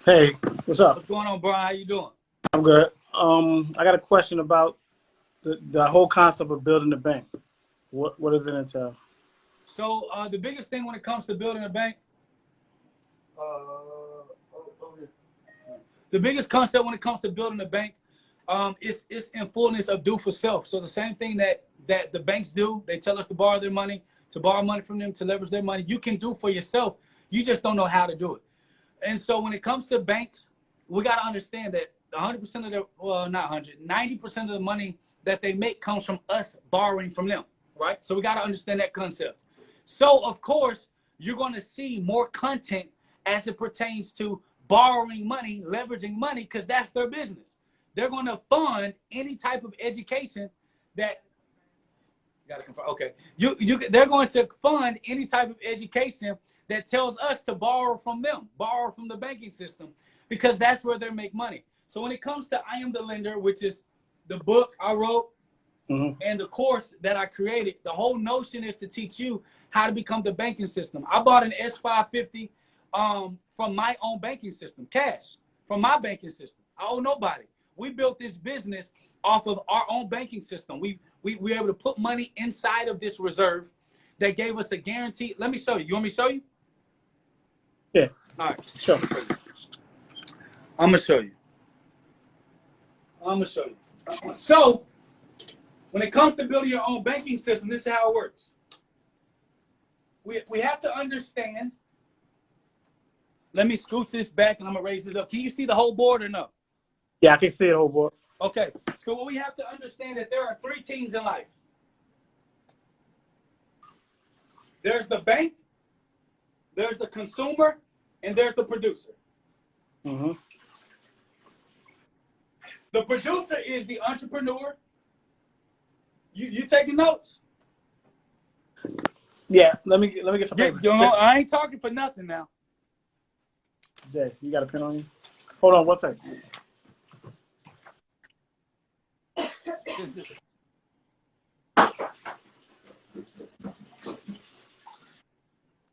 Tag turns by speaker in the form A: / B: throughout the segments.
A: Hey, what's up?
B: What's going on, Brian? How you doing?
A: I'm good. I got a question about the whole concept of building a bank. What does it entail?
B: So the biggest thing when it comes to building a bank, the biggest concept when it comes to building a bank, is in fullness of do for self. So the same thing that the banks do, they tell us to borrow their money, to borrow money from them, to leverage their money. You can do for yourself. You just don't know how to do it. And so when it comes to banks, we got to understand that 100% of the, well, not 100, 90% of the money that they make comes from us borrowing from them, right? So we got to understand that concept. So, of course, you're going to see more content as it pertains to borrowing money, leveraging money, because that's their business. They're going to fund any type of education that, okay, they're going to fund any type of education that tells us to borrow from them, borrow from the banking system, because that's where they make money. So when it comes to I Am the Lender, which is the book I wrote and the course that I created, the whole notion is to teach you how to become the banking system. I bought an S550 from my own banking system, cash, from my banking system. I owe nobody. We built this business off of our own banking system. We were able to put money inside of this reserve that gave us a guarantee. Let me show you. You want me to show you?
A: Yeah.
B: All right.
A: Sure.
B: I'm going to show you. So, when it comes to building your own banking system, this is how it works. We have to understand. Let me scoot this back and I'm going to raise this up. Can you see the whole board or no?
A: Yeah, I can see the whole board.
B: Okay. So what we have to understand that there are three teams in life. There's the bank, there's the consumer, and there's the producer. The producer is the entrepreneur. You taking notes?
A: Yeah, let me get some paper.
B: I ain't talking for nothing now.
A: Jay, you got a pen on you? Hold on 1 second.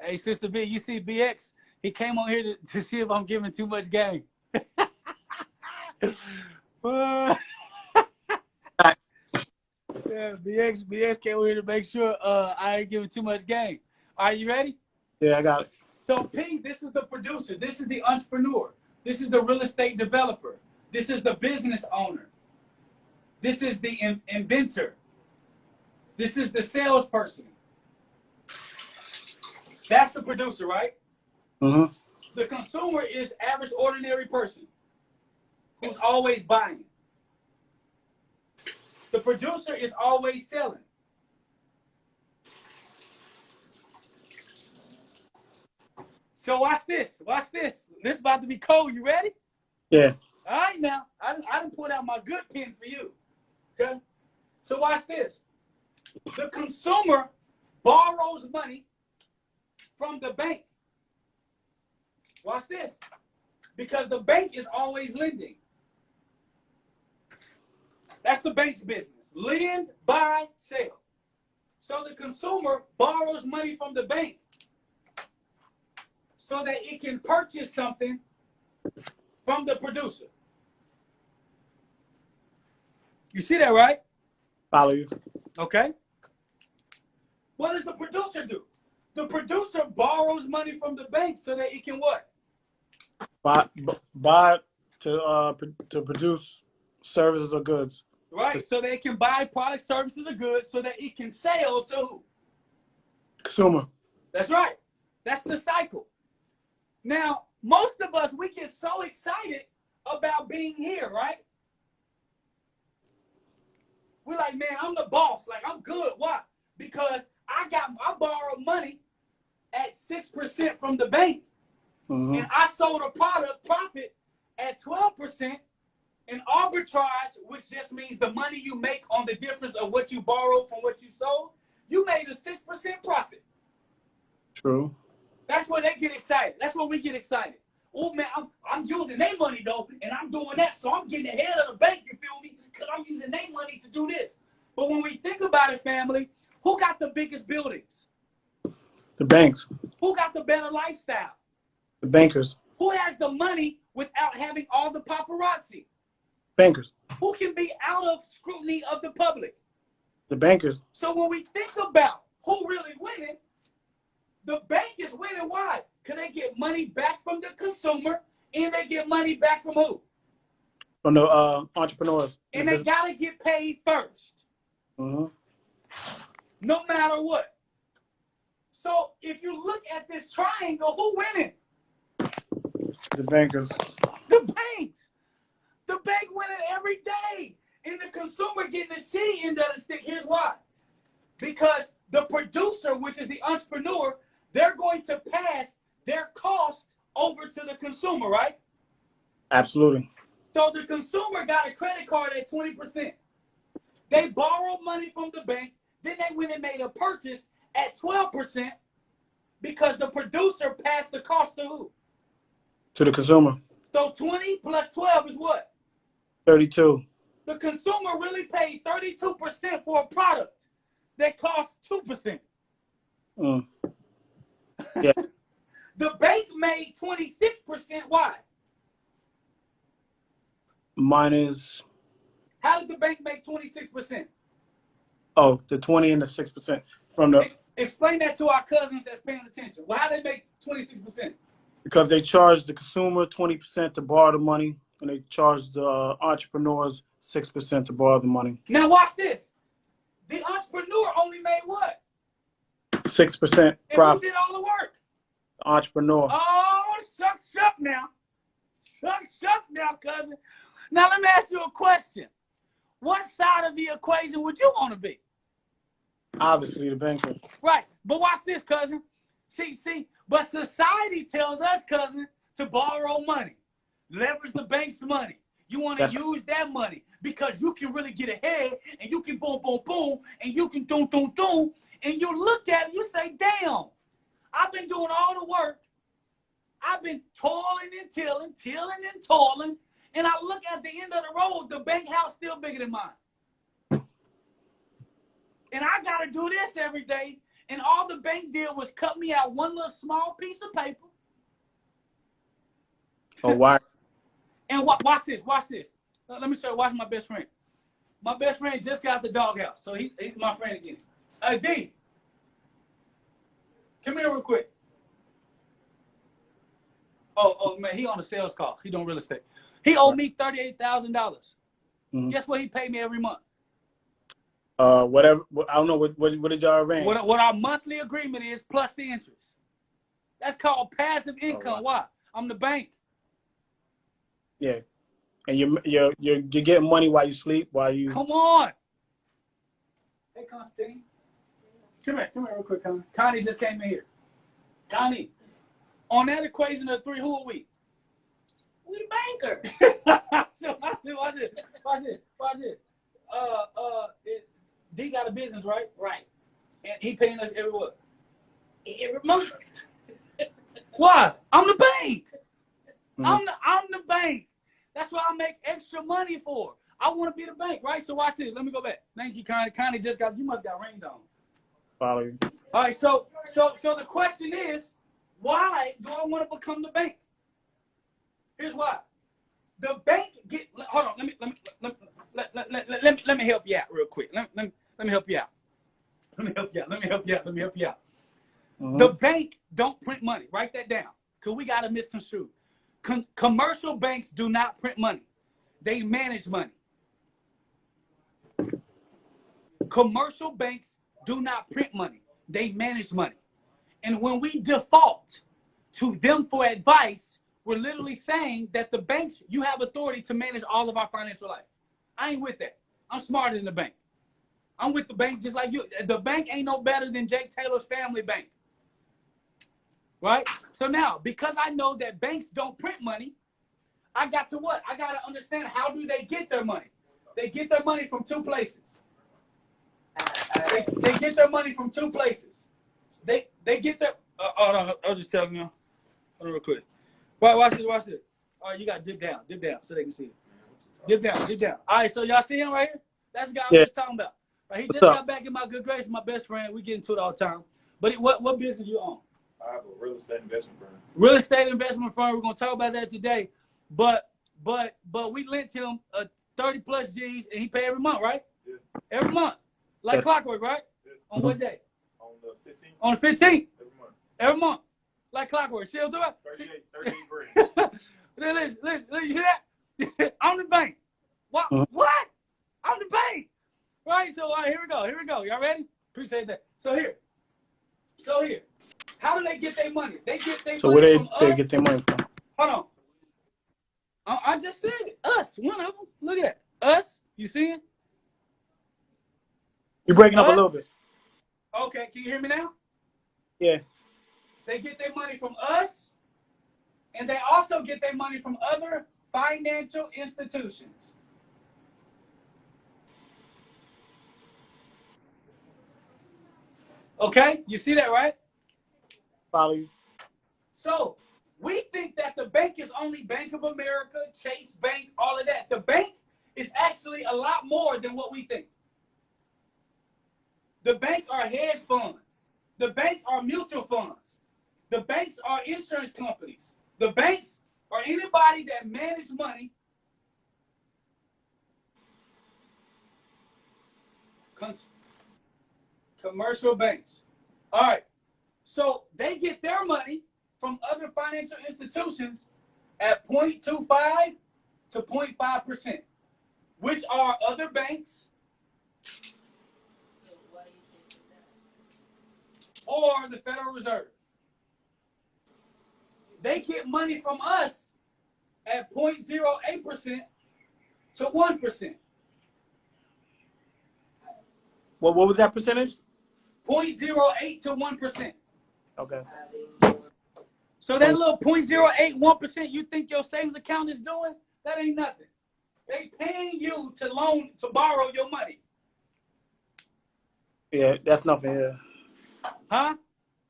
B: Hey, Sister B, you see BX? He came on here to see if I'm giving too much game. Yeah, BX came over here to make sure I ain't giving too much game. Are you ready?
A: Yeah, I got it.
B: So P, this is the producer. This is the entrepreneur. This is the real estate developer. This is the business owner. This is the inventor. This is the salesperson. That's the producer, right? The consumer is average, ordinary person who's always buying. The producer is always selling. So watch this. Watch this. This is about to be cold. You ready?
A: Yeah.
B: All right, now. I done put out my good pen for you. Okay? So watch this. The consumer borrows money from the bank. Watch this. Because the bank is always lending. That's the bank's business. Lend, buy, sell. So the consumer borrows money from the bank so that it can purchase something from the producer. You see that, right?
A: Follow you.
B: Okay. What does the producer do? The producer borrows money from the bank so that it can what?
A: Buy to produce services or goods.
B: Right. So that it can buy product, services, or goods so that it can sell to who?
A: Consumer.
B: That's right. That's the cycle. Now, most of us, we get so excited about being here, right? We're like, man, I'm the boss. Like, I'm good. Why? Because I borrowed money at 6% from the bank. And I sold a profit at 12% in arbitrage, which just means the money you make on the difference of what you borrowed from what you sold. You made a 6% profit.
A: True.
B: That's where they get excited. That's where we get excited. Oh, man, I'm using their money, though, and I'm doing that, so I'm getting ahead of the bank, you feel me? Because I'm using their money to do this. But when we think about it, family, who got the biggest buildings?
A: The banks.
B: Who got the better lifestyle?
A: The bankers.
B: Who has the money without having all the paparazzi?
A: Bankers.
B: Who can be out of scrutiny of the public?
A: The bankers.
B: So when we think about who really winning, the bank is winning. Why? Because they get money back from the consumer, and they get money back from who?
A: From the entrepreneurs.
B: And they got to get paid first.
A: Mm-hmm.
B: No matter what. So if you look at this triangle, who winning?
A: The bankers.
B: The banks. The bank winning every day. And the consumer getting the shitty end of the stick. Here's why. Because the producer, which is the entrepreneur, they're going to pass their cost over to the consumer, right?
A: Absolutely.
B: So the consumer got a credit card at 20%. They borrowed money from the bank. Then they went and made a purchase at 12% because the producer passed the cost to who?
A: To the consumer.
B: So 20 plus 12 is what?
A: 32.
B: The consumer really paid 32% for a product that costs 2%.
A: Mm. Yeah.
B: The bank made 26%. Why?
A: Minus.
B: How did the bank make 26%?
A: Oh, the 20 and the 6% from the.
B: Explain that to our cousins that's paying attention. Well, how they make 26%?
A: Because they charge the consumer 20% to borrow the money, and they charge the entrepreneurs 6% to borrow the money.
B: Now watch this. The entrepreneur only made what?
A: 6%
B: And
A: profit.
B: who did all the work?
A: The entrepreneur.
B: Oh, shuck now. Shuck now, cousin. Now let me ask you a question. What side of the equation would you want to be?
A: Obviously, the banker.
B: Right. But watch this, cousin. See. But society tells us, cousin, to borrow money. Leverage the bank's money. You want to use that money because you can really get ahead and you can boom, boom, boom, and you can doom, doom, doom. And you look at it, you say, damn, I've been doing all the work. I've been toiling and tilling and toiling. And I look at the end of the road, the bank house still bigger than mine. And I got to do this every day. And all the bank did was cut me out one little small piece of paper.
A: Oh, why?
B: And watch this. Let me show you. Watch my best friend. My best friend just got out the doghouse. So he's my friend again. D, come here real quick. Oh man, he on a sales call. He doing real estate. He owed me $38,000. Mm-hmm. Guess what he paid me every month?
A: Whatever. I don't know. What did y'all arrange?
B: What our monthly agreement is plus the interest. That's called passive income. Oh, wow. Why? I'm the bank.
A: Yeah, and you're getting money while you sleep. While you
B: come on. Hey, Constantine. Come here real quick, Connie. Connie just came in here. Connie, on that equation of 3, who are we?
C: We the banker.
B: So watch this. D got a business, right?
C: Right.
B: And he paying us every what?
C: Every month.
B: Why? I'm the bank.
A: Mm-hmm.
B: I'm the bank. That's what I make extra money for. I want to be the bank, right? So watch this. Let me go back. Thank you, Connie. Connie just got. You must got rained on.
A: Follow you.
B: All right. So the question is, why do I want to become the bank? Here's why. The bank get. Hold on. Let me help you out real quick. Let me help you out. Let me help you out. Mm-hmm. The bank don't print money. Write that down, because we got to misconstrue. Commercial banks do not print money. They manage money. Commercial banks do not print money. They manage money. And when we default to them for advice, we're literally saying that the banks, you have authority to manage all of our financial life. I ain't with that. I'm smarter than the bank. I'm with the bank just like you. The bank ain't no better than Jake Taylor's family bank. Right? So now, because I know that banks don't print money, I got to what? I got to understand, how do they get their money? They get their money from 2 places. They get their money from 2 places. They get their... hold on, I was just telling you. Hold on real quick. Watch this. All right, you got to dip down so they can see it. Dip down. All right, so y'all see him right here? That's the guy I was talking about. Right, he just got back in my good grace, my best friend. We get into it all the time. But what business you own?
D: I have a real estate investment firm.
B: Real estate investment firm. We're going to talk about that today. but we lent him 30 plus G's and he paid every month, right?
D: Yeah.
B: Every month, like
A: Yes.
B: clockwork, right?
D: Yeah.
B: On what day?
D: On the 15th.
B: On the 15th.
D: Every month.
B: Every month, like clockwork. See what I'm talking about?
D: 38 grand.
B: listen, you see that? I'm the bank. What? What? I'm the bank. Right? So, all right, here we go. Y'all ready? Appreciate that. So here. How do they get their money? They get their
A: So
B: money
A: where
B: from
A: they
B: us.
A: get their money from?
B: Hold on. I just said it. Us. One of them. Look at that. Us. You see it?
A: You're breaking up a
B: Us?
A: little bit.
B: Okay. Can you hear me now?
A: Yeah.
B: They get their money from us, and they also get their money from other financial institutions. Okay? You see that, right?
A: Follow you.
B: So we think that the bank is only Bank of America, Chase Bank, all of that. The bank is actually a lot more than what we think. The bank are hedge funds. The bank are mutual funds. The banks are insurance companies. The banks are anybody that manage money. Commercial banks. All right. So they get their money from other financial institutions at 0.25 to 0.5%, which are other banks or the Federal Reserve. They get money from us at 0.08% to 1%.
A: What was that percentage?
B: 0.08 to 1%.
A: Okay.
B: So that little 0.08, 1% you think your savings account is doing, that ain't nothing. They paying you to borrow your money.
A: Yeah, that's nothing. Yeah.
B: Huh?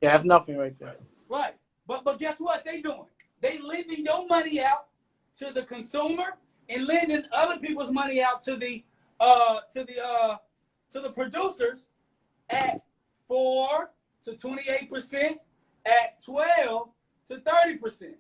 A: Yeah, that's nothing right there.
B: Right. But guess what they doing? They lending your money out to the consumer and lending other people's money out to the producers at 4 to 28%, at 12 to 30%.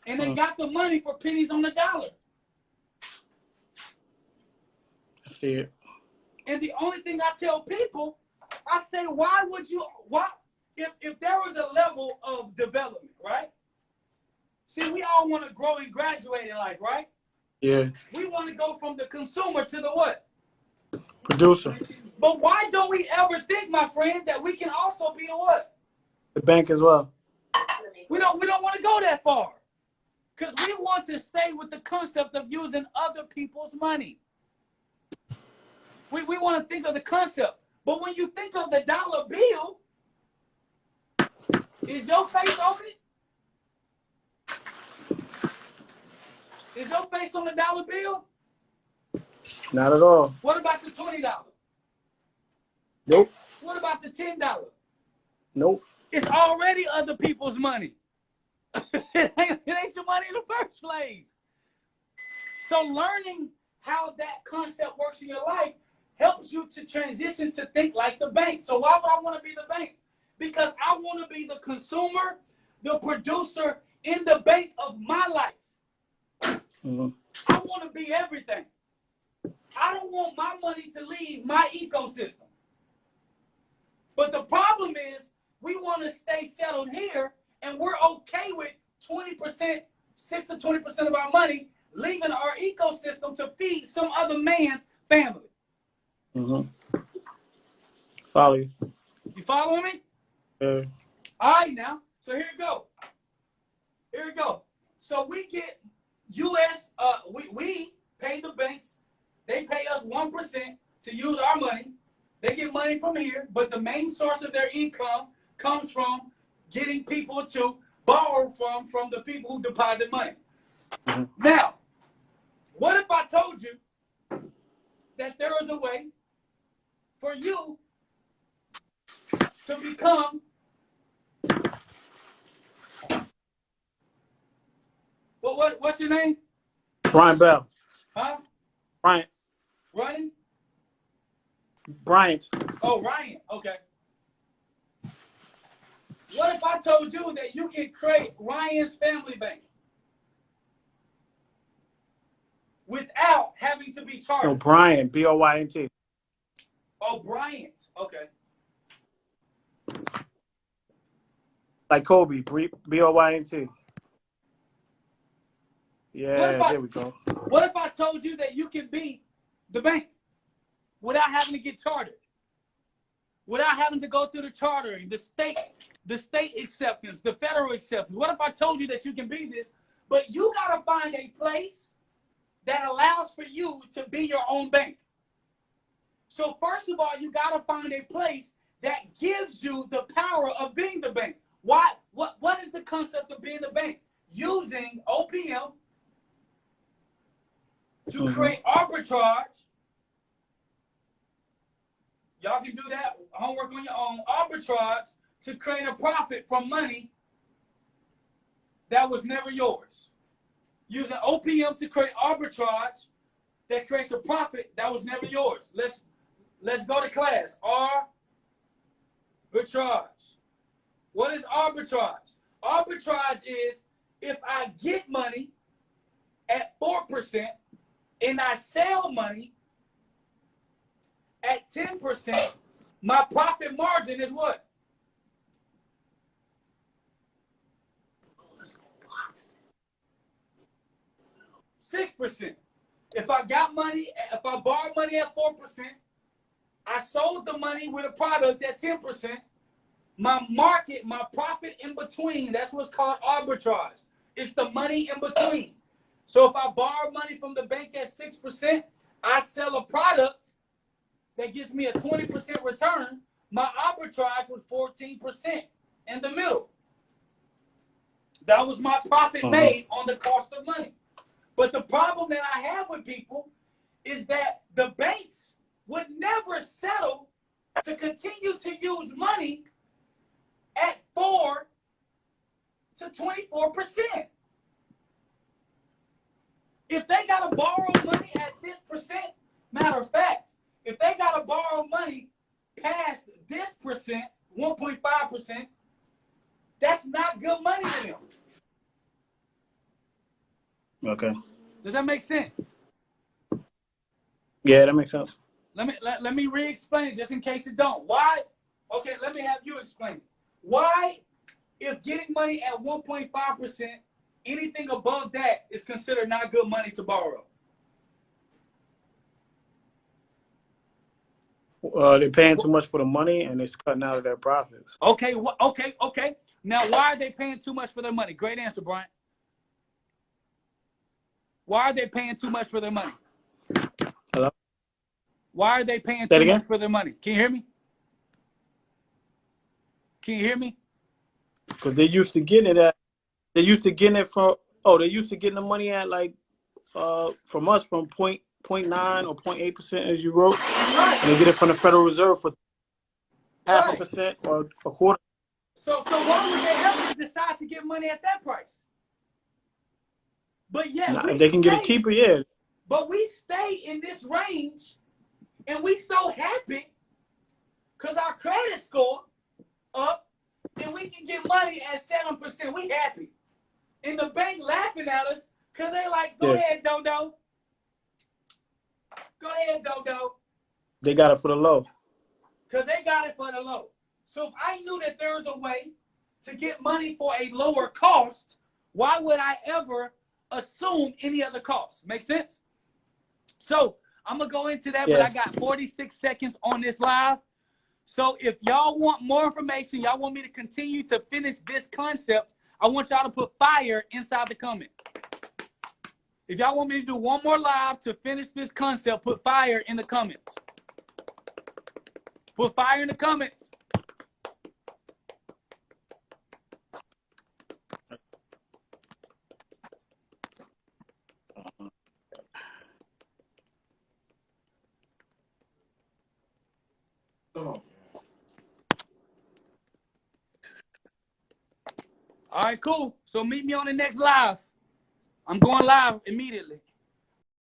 B: And they got the money for pennies on the dollar.
A: I see it.
B: And the only thing I tell people, I say, if there was a level of development, right? See, we all want to grow and graduate in life, right?
A: Yeah.
B: We want to go from the consumer to the what?
A: Producer.
B: But why don't we ever think, my friend, that we can also be a what?
A: The bank as well.
B: We don't want to go that far. Because we want to stay with the concept of using other people's money. We want to think of the concept. But when you think of the dollar bill, is your face on it? Is your face on the dollar bill?
A: Not at all.
B: What about the $20?
A: Nope.
B: What about the $10?
A: Nope.
B: It's already other people's money. It ain't your money in the first place. So learning how that concept works in your life helps you to transition to think like the bank. So why would I want to be the bank? Because I want to be the consumer, the producer in the bank of my life.
A: Mm-hmm.
B: I want to be everything. I don't want my money to leave my ecosystem. But the problem is we want to stay settled here and we're okay with 20%, 6 to 20% of our money leaving our ecosystem to feed some other man's family.
A: Mm-hmm. Follow you.
B: You following me?
A: Yeah.
B: All right now. So here we go. Here we go. So we get U.S. We pay the banks. They pay us 1% to use our money. They get money from here, but the main source of their income comes from getting people to borrow from the people who deposit money.
A: Mm-hmm.
B: Now, what if I told you that there is a way for you to become what's your name?
A: Brian Bell.
B: Huh?
A: Bryant.
B: Running?
A: Bryant.
B: Oh, Ryan. Okay. What if I told you that you can create Ryan's Family Bank? to be
A: No,
B: chartered?
A: Bryant, Bryant.
B: Oh, Bryant. Okay.
A: Like Kobe, Bryant. Yeah, there we go.
B: What if I told you that you can be the bank without having to get chartered, without having to go through the chartering, the state acceptance, the federal acceptance? What if I told you that you can be this, but you got to find a place that allows for you to be your own bank? So first of all, you got to find a place that gives you the power of being the bank. Why? What is the concept of being the bank? Using OPM to create arbitrage. Y'all can do that homework on your own. Arbitrage to create a profit from money that was never yours. Using OPM to create arbitrage that creates a profit that was never yours. Let's go to class. Arbitrage. What is arbitrage? Arbitrage is if I get money at 4% and I sell money at 10%, my profit margin is what? 6%. If I borrowed money at 4%, I sold the money with a product at 10%, my profit in between, that's what's called arbitrage. It's the money in between. So if I borrow money from the bank at 6%, I sell a product that gives me a 20% return. My arbitrage was 14% in the middle. That was my profit made on the cost of money. But the problem that I have with people is that the banks would never settle to continue to use money at 4 to 24%. If they got to borrow money at this percent, matter of fact, if they got to borrow money past this percent, 1.5%, that's not good money to them.
A: Okay.
B: Does that make sense?
A: Yeah, that makes sense.
B: Let me re-explain it just in case it don't. Why? Okay, let me have you explain it. Why, if getting money at 1.5%, anything above that is considered not good money to borrow?
A: They're paying too much for the money and it's cutting out of their profits.
B: Okay, okay. Now, why are they paying too much for their money? Great answer, Brian. Why are they paying too much for their money?
A: Hello?
B: Why are they paying too much for their money? Can you hear me? Can you hear me?
A: Because they used to getting it at, they used to getting the money at like, from us from 0.9 or 0.8% as you wrote.
B: Right.
A: And they get it from the Federal Reserve for 0.5% or a quarter.
B: So why would they ever decide to give money at that price? But yeah,
A: if they can get it cheaper, yeah.
B: But we stay in this range, and we so happy because our credit score up, and we can get money at 7%. We happy, and the bank laughing at us because they like, go ahead, Dodo. Go ahead, Dodo.
A: They got it for the low.
B: Because they got it for the low. So if I knew that there was a way to get money for a lower cost, why would I ever assume any other cost? Make sense? So I'm going to go into that, but I got 46 seconds on this live. So if y'all want more information, y'all want me to continue to finish this concept, I want y'all to put fire inside the comment. If y'all want me to do one more live to finish this concept, put fire in the comments. Put fire in the comments. All right, cool. So meet me on the next live. I'm going live immediately.